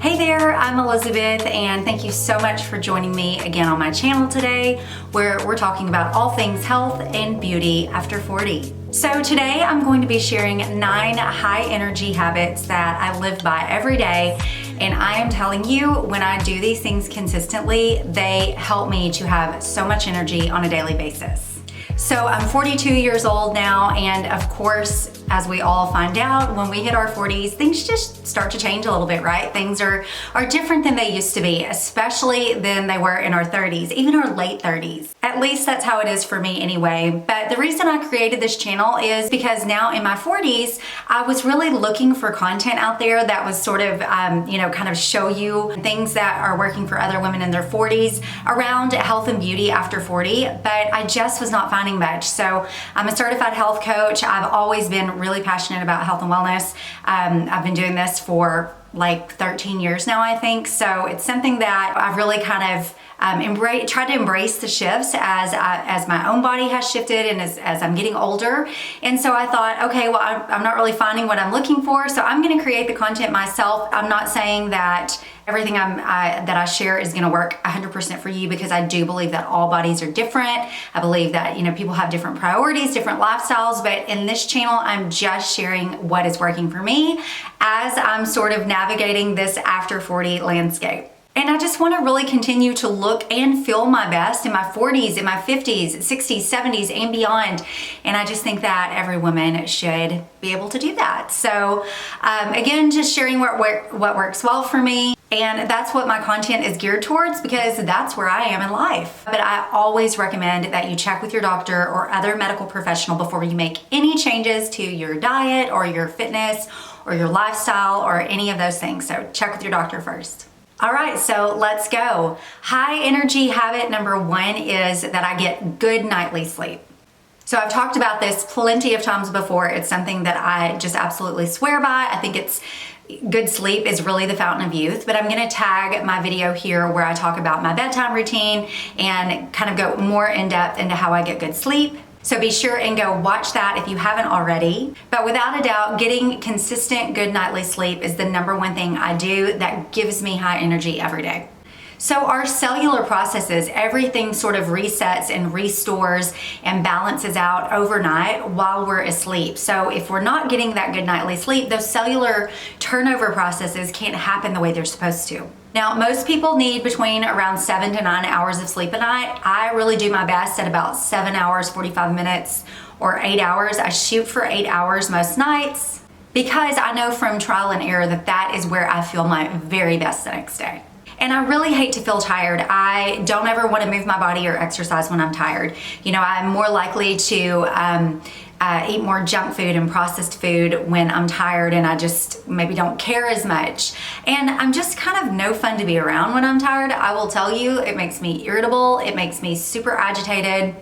Hey there, I'm Elizabeth, and thank you so much for joining me again on my channel today, where we're talking about all things health and beauty after 40. So today I'm going to be sharing 9 high energy habits that I live by every day, and I am telling you, when I do these things consistently, they help me to have so much energy on a daily basis. So I'm 42 years old now, and of course, as we all find out, when we hit our 40s, things just start to change a little bit, right? Things are different than they used to be, especially than they were in our 30s, even our late 30s. At least that's how it is for me anyway. But the reason I created this channel is because now in my 40s, I was really looking for content out there that was sort of, kind of show you things that are working for other women in their 40s around health and beauty after 40, but I just was not finding much. So I'm a certified health coach. I've always been really passionate about health and wellness. I've been doing this for like 13 years now, I think. So it's something that I've really kind of tried to embrace the shifts as my own body has shifted and as I'm getting older. And so I thought, okay, well, I'm not really finding what I'm looking for, so I'm going to create the content myself. I'm not saying that everything that I share is going to work 100% for you, because I do believe that all bodies are different. I believe that, people have different priorities, different lifestyles, but in this channel, I'm just sharing what is working for me as I'm sort of navigating this after 40 landscape. And I just want to really continue to look and feel my best in my 40s, in my 50s, 60s, 70s, and beyond. And I just think that every woman should be able to do that. So again, just sharing what works well for me. And that's what my content is geared towards, because that's where I am in life. But I always recommend that you check with your doctor or other medical professional before you make any changes to your diet or your fitness or your lifestyle or any of those things. So check with your doctor first. All right, so let's go. High energy habit number 1 is that I get good nightly sleep. So I've talked about this plenty of times before. It's something that I just absolutely swear by. I think good sleep is really the fountain of youth, but I'm gonna tag my video here where I talk about my bedtime routine and kind of go more in depth into how I get good sleep. So be sure and go watch that if you haven't already. But without a doubt, getting consistent good nightly sleep is the number 1 thing I do that gives me high energy every day. So our cellular processes, everything sort of resets and restores and balances out overnight while we're asleep. So if we're not getting that good nightly sleep, those cellular turnover processes can't happen the way they're supposed to. Now, most people need between around 7 to 9 hours of sleep a night. I really do my best at about 7 hours, 45 minutes, or 8 hours. I shoot for 8 hours most nights, because I know from trial and error that is where I feel my very best the next day. And I really hate to feel tired. I don't ever want to move my body or exercise when I'm tired. I'm more likely to eat more junk food and processed food when I'm tired, and I just maybe don't care as much. And I'm just kind of no fun to be around when I'm tired. I will tell you, it makes me irritable. It makes me super agitated.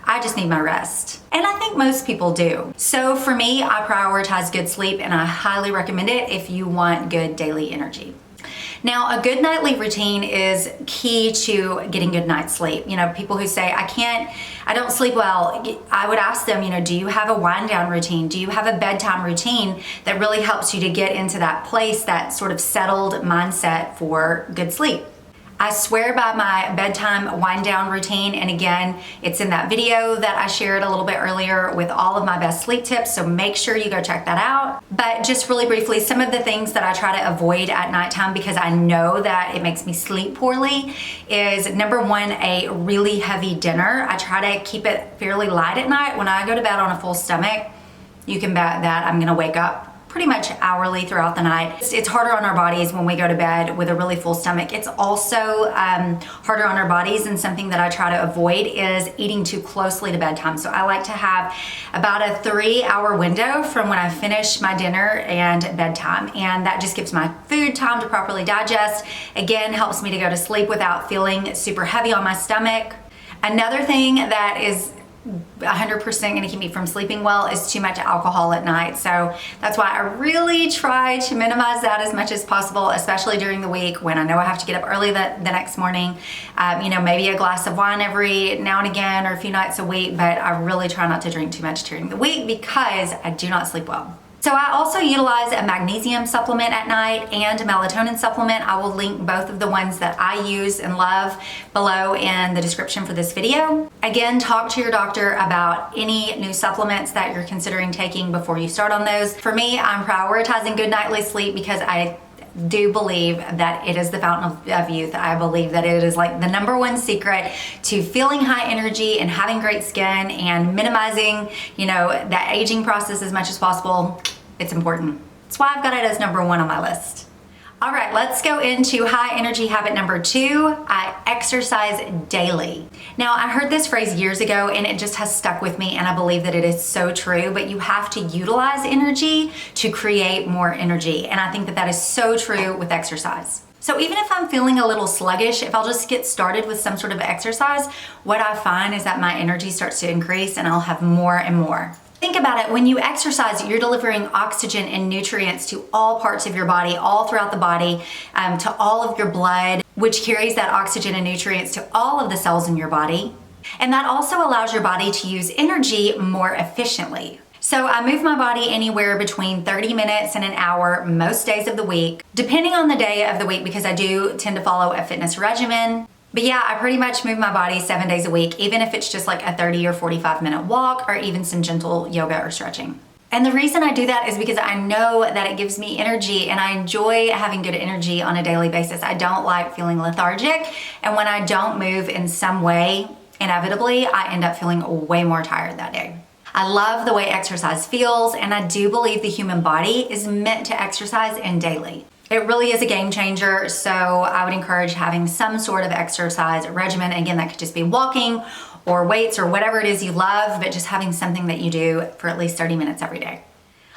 I just need my rest. And I think most people do. So for me, I prioritize good sleep, and I highly recommend it if you want good daily energy. Now, a good nightly routine is key to getting good night's sleep. People who say, I don't sleep well, I would ask them, do you have a wind down routine? Do you have a bedtime routine that really helps you to get into that place, that sort of settled mindset for good sleep? I swear by my bedtime wind down routine, and again, it's in that video that I shared a little bit earlier with all of my best sleep tips, so make sure you go check that out. But just really briefly, some of the things that I try to avoid at nighttime, because I know that it makes me sleep poorly, is number 1, a really heavy dinner. I try to keep it fairly light at night. When I go to bed on a full stomach, you can bet that I'm gonna wake up pretty much hourly throughout the night. It's harder on our bodies when we go to bed with a really full stomach. It's also harder on our bodies, and something that I try to avoid is eating too closely to bedtime. So I like to have about a 3-hour window from when I finish my dinner and bedtime, and that just gives my food time to properly digest. Again, helps me to go to sleep without feeling super heavy on my stomach. Another thing that is 100% going to keep me from sleeping well is too much alcohol at night. So that's why I really try to minimize that as much as possible, especially during the week when I know I have to get up early the next morning. Maybe a glass of wine every now and again or a few nights a week, but I really try not to drink too much during the week because I do not sleep well. So I also utilize a magnesium supplement at night and a melatonin supplement. I will link both of the ones that I use and love below in the description for this video. Again, talk to your doctor about any new supplements that you're considering taking before you start on those. For me, I'm prioritizing good nightly sleep because I do believe that it is the fountain of youth. I believe that it is like the number one secret to feeling high energy and having great skin and minimizing, that aging process as much as possible. It's important. That's why I've got it as number one on my list. All right, let's go into high energy habit number 2. I exercise daily. Now, I heard this phrase years ago and it just has stuck with me, and I believe that it is so true, but you have to utilize energy to create more energy. And I think that that is so true with exercise. So even if I'm feeling a little sluggish, if I'll just get started with some sort of exercise, what I find is that my energy starts to increase and I'll have more and more. Think about it, when you exercise, you're delivering oxygen and nutrients to all parts of your body, all throughout the body, to all of your blood, which carries that oxygen and nutrients to all of the cells in your body. And that also allows your body to use energy more efficiently. So I move my body anywhere between 30 minutes and an hour most days of the week, depending on the day of the week, because I do tend to follow a fitness regimen. But yeah, I pretty much move my body 7 days a week, even if it's just like a 30 or 45-minute walk or even some gentle yoga or stretching. And the reason I do that is because I know that it gives me energy and I enjoy having good energy on a daily basis. I don't like feeling lethargic, and when I don't move in some way, inevitably, I end up feeling way more tired that day. I love the way exercise feels, and I do believe the human body is meant to exercise in daily. It really is a game changer, so I would encourage having some sort of exercise regimen. Again, that could just be walking or weights or whatever it is you love, but just having something that you do for at least 30 minutes every day.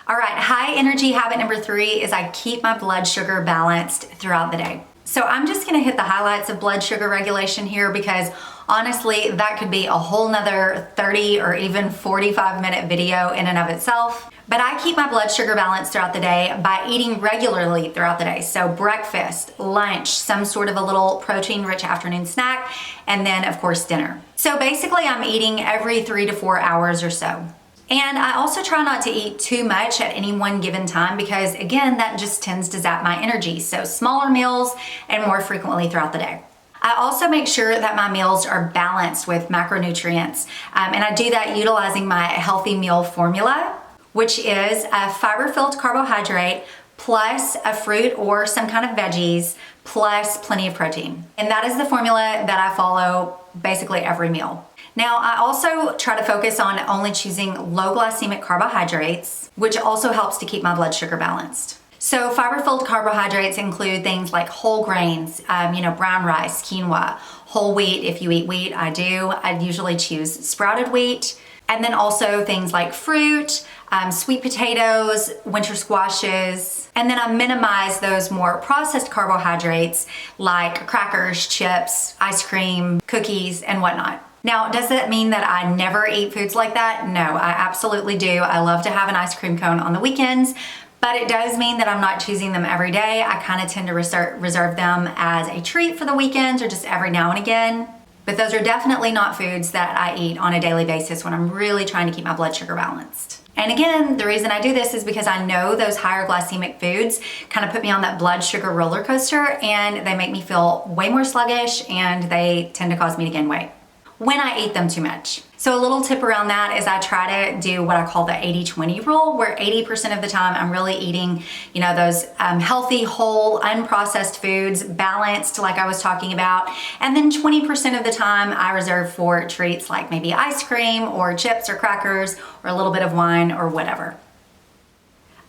All right, high energy habit number 3 is I keep my blood sugar balanced throughout the day. So I'm just gonna hit the highlights of blood sugar regulation here because honestly, that could be a whole nother 30 or even 45-minute video in and of itself. But I keep my blood sugar balanced throughout the day by eating regularly throughout the day. So breakfast, lunch, some sort of a little protein-rich afternoon snack, and then of course dinner. So basically I'm eating every 3 to 4 hours or so. And I also try not to eat too much at any one given time because again, that just tends to zap my energy. So smaller meals and more frequently throughout the day. I also make sure that my meals are balanced with macronutrients. And I do that utilizing my healthy meal formula, which is a fiber-filled carbohydrate plus a fruit or some kind of veggies plus plenty of protein. And that is the formula that I follow basically every meal. Now, I also try to focus on only choosing low glycemic carbohydrates, which also helps to keep my blood sugar balanced. So fiber-filled carbohydrates include things like whole grains, brown rice, quinoa, whole wheat. If you eat wheat, I do. I usually choose sprouted wheat. And then also things like fruit, sweet potatoes, winter squashes. And then I minimize those more processed carbohydrates like crackers, chips, ice cream, cookies, and whatnot. Now, does that mean that I never eat foods like that? No, I absolutely do. I love to have an ice cream cone on the weekends, but it does mean that I'm not choosing them every day. I kind of tend to reserve them as a treat for the weekends or just every now and again. But those are definitely not foods that I eat on a daily basis when I'm really trying to keep my blood sugar balanced. And again, the reason I do this is because I know those higher glycemic foods kind of put me on that blood sugar roller coaster and they make me feel way more sluggish and they tend to cause me to gain weight when I eat them too much. So a little tip around that is I try to do what I call the 80-20 rule, where 80% of the time I'm really eating, those healthy, whole, unprocessed foods, balanced like I was talking about. And then 20% of the time I reserve for treats like maybe ice cream or chips or crackers or a little bit of wine or whatever.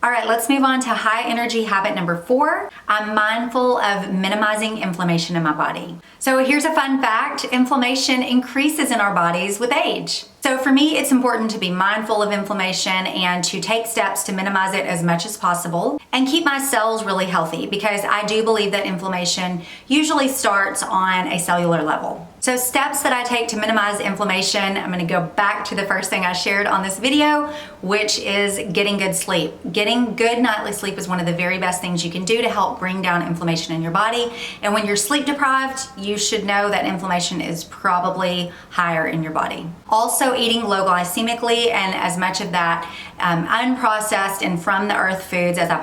All right, let's move on to high energy habit number 4. I'm mindful of minimizing inflammation in my body. So here's a fun fact. Inflammation increases in our bodies with age. So for me, it's important to be mindful of inflammation and to take steps to minimize it as much as possible and keep my cells really healthy because I do believe that inflammation usually starts on a cellular level. So steps that I take to minimize inflammation, I'm gonna go back to the first thing I shared on this video, which is getting good sleep. Getting good nightly sleep is one of the very best things you can do to help bring down inflammation in your body. And when you're sleep deprived, you should know that inflammation is probably higher in your body. Also, Also eating low glycemically and as much of that unprocessed and from the earth foods as I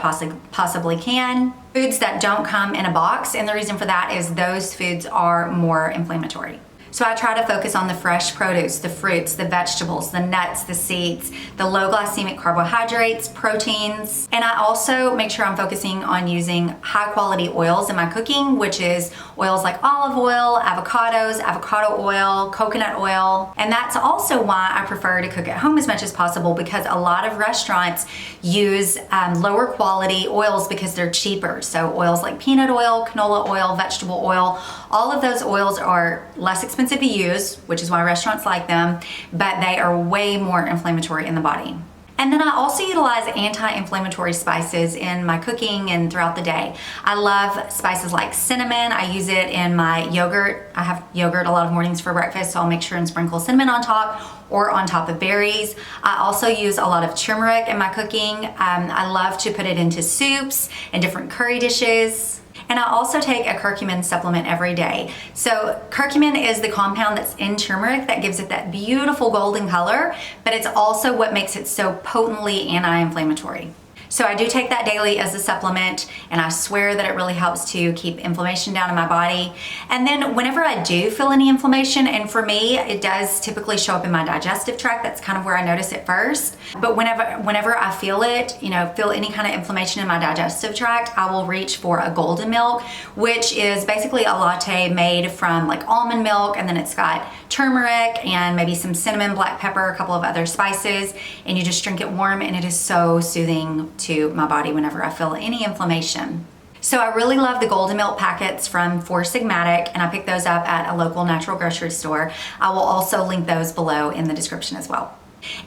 possibly can. Foods that don't come in a box, and the reason for that is those foods are more inflammatory. So I try to focus on the fresh produce, the fruits, the vegetables, the nuts, the seeds, the low glycemic carbohydrates, proteins. And I also make sure I'm focusing on using high quality oils in my cooking, which is oils like olive oil, avocados, avocado oil, coconut oil. And that's also why I prefer to cook at home as much as possible, because a lot of restaurants use lower quality oils because they're cheaper. So oils like peanut oil, canola oil, vegetable oil, all of those oils are less expensive to use, which is why restaurants like them, but they are way more inflammatory in the body. And then I also utilize anti-inflammatory spices in my cooking and throughout the day. I love spices like cinnamon. I use it in my yogurt. I have yogurt a lot of mornings for breakfast, so I'll make sure and sprinkle cinnamon on top or on top of berries. I also use a lot of turmeric in my cooking. I love to put it into soups and different curry dishes. And I also take a curcumin supplement every day. So curcumin is the compound that's in turmeric that gives it that beautiful golden color, but it's also what makes it so potently anti-inflammatory. So I do take that daily as a supplement, and I swear that it really helps to keep inflammation down in my body. And then whenever I do feel any inflammation, and for me, it does typically show up in my digestive tract. That's kind of where I notice it first. But whenever I feel it, feel any kind of inflammation in my digestive tract, I will reach for a golden milk, which is basically a latte made from like almond milk, and then it's got turmeric and maybe some cinnamon, black pepper, a couple of other spices, and you just drink it warm, and it is so soothing to my body whenever I feel any inflammation. So I really love the golden milk packets from Four Sigmatic, and I pick those up at a local natural grocery store. I will also link those below in the description as well.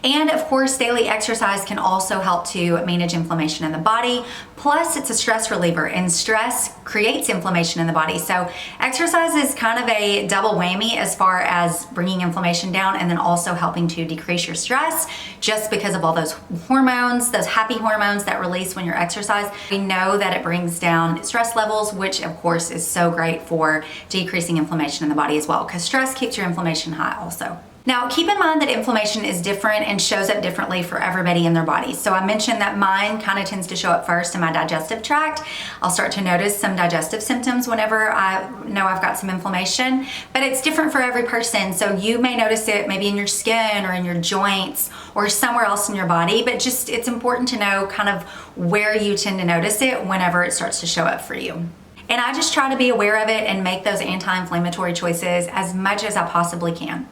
And of course, daily exercise can also help to manage inflammation in the body. Plus, it's a stress reliever, and stress creates inflammation in the body. So exercise is kind of a double whammy as far as bringing inflammation down and then also helping to decrease your stress, just because of all those hormones, those happy hormones that release when you're exercise. We know that it brings down stress levels, which of course is so great for decreasing inflammation in the body as well, because stress keeps your inflammation high also. Now, keep in mind that inflammation is different and shows up differently for everybody in their bodies. So I mentioned that mine kind of tends to show up first in my digestive tract. I'll start to notice some digestive symptoms whenever I know I've got some inflammation, but it's different for every person. So you may notice it maybe in your skin or in your joints or somewhere else in your body, but just it's important to know kind of where you tend to notice it whenever it starts to show up for you. And I just try to be aware of it and make those anti-inflammatory choices as much as I possibly can.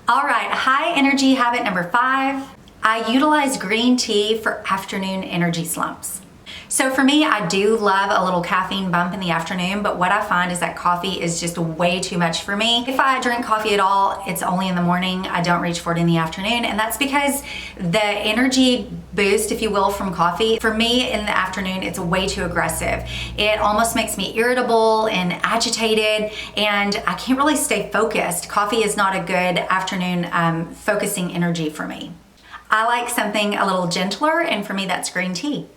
All right, high energy habit number 5, I utilize green tea for afternoon energy slumps. So for me, I do love a little caffeine bump in the afternoon, but what I find is that coffee is just way too much for me. If I drink coffee at all, it's only in the morning. I don't reach for it in the afternoon, and that's because the energy boost, if you will, from coffee, for me in the afternoon, it's way too aggressive. It almost makes me irritable and agitated, and I can't really stay focused. Coffee is not a good afternoon focusing energy for me. I like something a little gentler, and for me, that's green tea.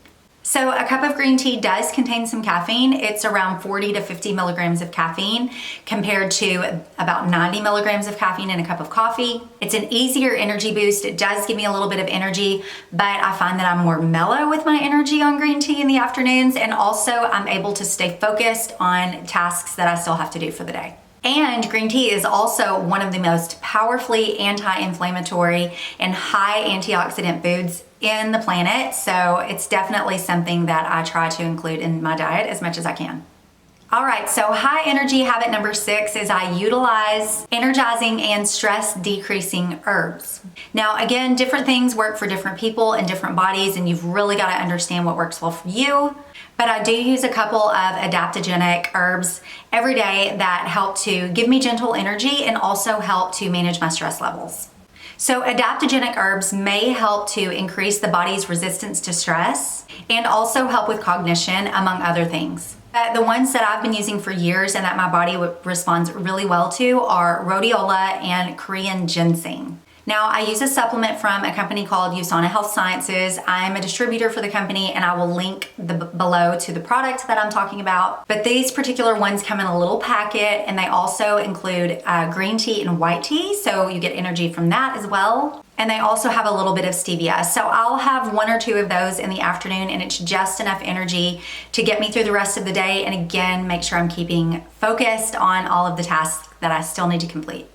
So a cup of green tea does contain some caffeine. It's around 40 to 50 milligrams of caffeine compared to about 90 milligrams of caffeine in a cup of coffee. It's an easier energy boost. It does give me a little bit of energy, but I find that I'm more mellow with my energy on green tea in the afternoons, and also I'm able to stay focused on tasks that I still have to do for the day. And green tea is also one of the most powerfully anti-inflammatory and high antioxidant foods in the planet. So it's definitely something that I try to include in my diet as much as I can. All right, so high energy habit number 6 is I utilize energizing and stress decreasing herbs. Now, again, different things work for different people and different bodies, and you've really got to understand what works well for you. But I do use a couple of adaptogenic herbs every day that help to give me gentle energy and also help to manage my stress levels. So adaptogenic herbs may help to increase the body's resistance to stress and also help with cognition, among other things. The ones that I've been using for years and that my body responds really well to are rhodiola and Korean ginseng. Now, I use a supplement from a company called USANA Health Sciences. I'm a distributor for the company, and I will link below to the product that I'm talking about. But these particular ones come in a little packet, and they also include green tea and white tea, so you get energy from that as well. And they also have a little bit of stevia. So I'll have 1 or 2 of those in the afternoon, and it's just enough energy to get me through the rest of the day, and again, make sure I'm keeping focused on all of the tasks that I still need to complete.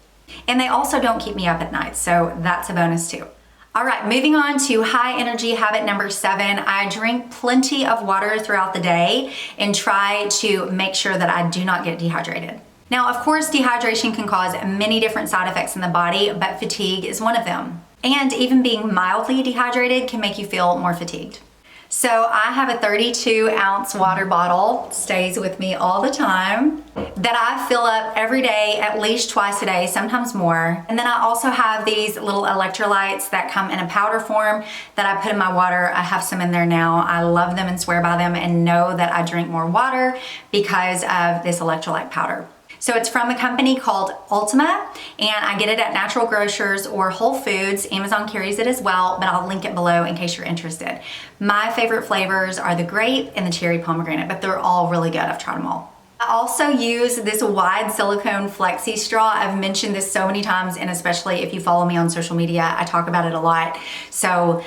And they also don't keep me up at night, so that's a bonus too. All right, moving on to high energy habit number 7. I drink plenty of water throughout the day and try to make sure that I do not get dehydrated. Now, of course, dehydration can cause many different side effects in the body, but fatigue is one of them. And even being mildly dehydrated can make you feel more fatigued. So I have a 32-ounce water bottle, stays with me all the time, that I fill up every day, at least twice a day, sometimes more. And then I also have these little electrolytes that come in a powder form that I put in my water. I have some in there now. I love them and swear by them and know that I drink more water because of this electrolyte powder. So it's from a company called Ultima, and I get it at Natural Grocers or Whole Foods. Amazon carries it as well, but I'll link it below in case you're interested. My favorite flavors are the grape and the cherry pomegranate, but they're all really good. I've tried them all. I also use this wide silicone flexi straw. I've mentioned this so many times, and especially if you follow me on social media, I talk about it a lot. So,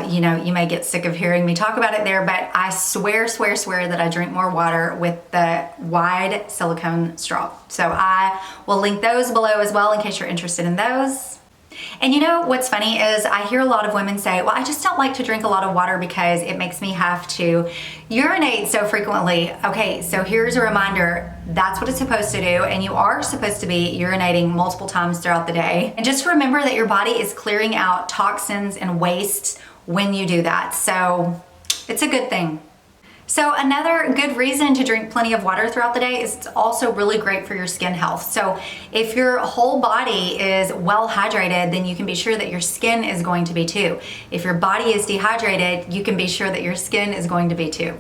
you may get sick of hearing me talk about it there, but I swear that I drink more water with the wide silicone straw. So I will link those below as well in case you're interested in those. And you know what's funny is I hear a lot of women say, well, I just don't like to drink a lot of water because it makes me have to urinate so frequently. Okay, so here's a reminder, that's what it's supposed to do, and you are supposed to be urinating multiple times throughout the day. And just remember that your body is clearing out toxins and waste when you do that. So it's a good thing. So another good reason to drink plenty of water throughout the day is it's also really great for your skin health. So if your whole body is well hydrated, then you can be sure that your skin is going to be too. If your body is dehydrated, you can be sure that your skin is going to be too.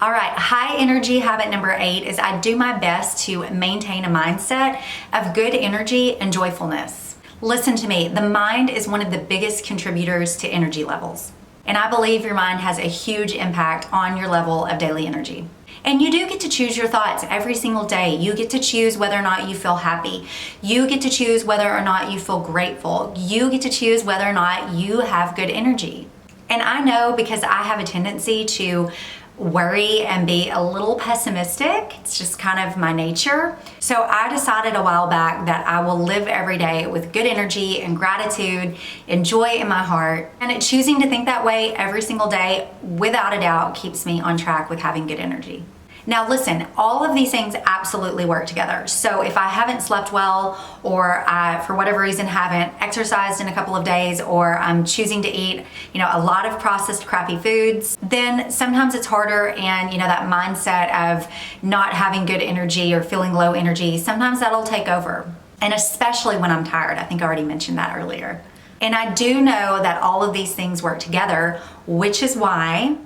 All right, high energy habit number 8 is I do my best to maintain a mindset of good energy and joyfulness. Listen to me, the mind is one of the biggest contributors to energy levels. And I believe your mind has a huge impact on your level of daily energy. And you do get to choose your thoughts every single day. You get to choose whether or not you feel happy. You get to choose whether or not you feel grateful. You get to choose whether or not you have good energy. And I know because I have a tendency to worry and be a little pessimistic. It's just kind of my nature. So I decided a while back that I will live every day with good energy and gratitude and joy in my heart. And choosing to think that way every single day, without a doubt, keeps me on track with having good energy. Now listen, all of these things absolutely work together. So if I haven't slept well, or I, for whatever reason, haven't exercised in a couple of days, or I'm choosing to eat, a lot of processed crappy foods, then sometimes it's harder, and that mindset of not having good energy or feeling low energy, sometimes that'll take over. And especially when I'm tired. I think I already mentioned that earlier. And I do know that all of these things work together, which is why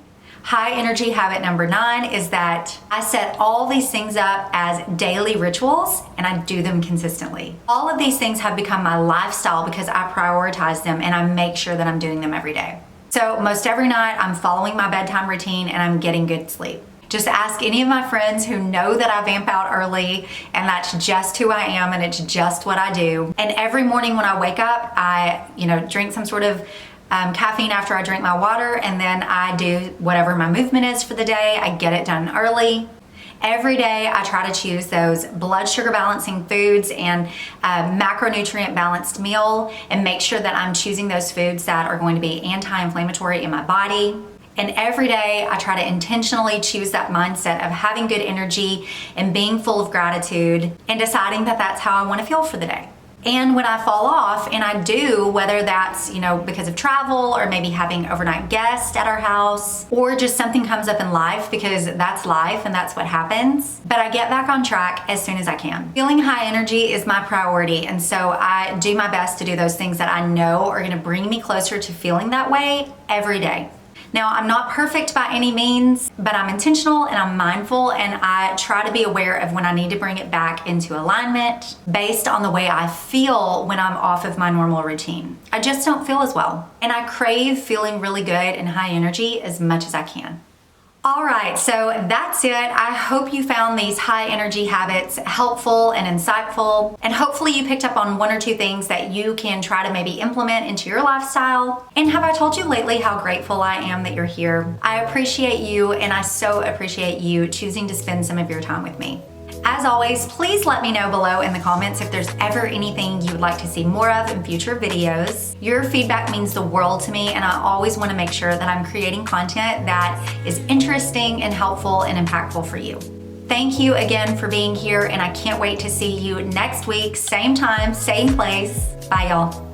high energy habit number 9 is that I set all these things up as daily rituals, and I do them consistently. All of these things have become my lifestyle because I prioritize them and I make sure that I'm doing them every day. So most every night I'm following my bedtime routine and I'm getting good sleep. Just ask any of my friends who know that I vamp out early, and that's just who I am and it's just what I do. And every morning when I wake up, I drink some sort of caffeine after I drink my water, and then I do whatever my movement is for the day. I get it done early. Every day I try to choose those blood sugar balancing foods and macronutrient balanced meal, and make sure that I'm choosing those foods that are going to be anti-inflammatory in my body. And every day I try to intentionally choose that mindset of having good energy and being full of gratitude, and deciding that that's how I want to feel for the day. And when I fall off, and I do, whether that's, because of travel, or maybe having overnight guests at our house, or just something comes up in life, because that's life and that's what happens. But I get back on track as soon as I can. Feeling high energy is my priority. And so I do my best to do those things that I know are going to bring me closer to feeling that way every day. Now, I'm not perfect by any means, but I'm intentional and I'm mindful, and I try to be aware of when I need to bring it back into alignment based on the way I feel when I'm off of my normal routine. I just don't feel as well, and I crave feeling really good and high energy as much as I can. All right, so that's it. I hope you found these high energy habits helpful and insightful, and hopefully you picked up on one or two things that you can try to maybe implement into your lifestyle. And have I told you lately how grateful I am that you're here? I appreciate you, and I so appreciate you choosing to spend some of your time with me. As always, please let me know below in the comments if there's ever anything you would like to see more of in future videos. Your feedback means the world to me, and I always want to make sure that I'm creating content that is interesting and helpful and impactful for you. Thank you again for being here, and I can't wait to see you next week, same time, same place. Bye, y'all.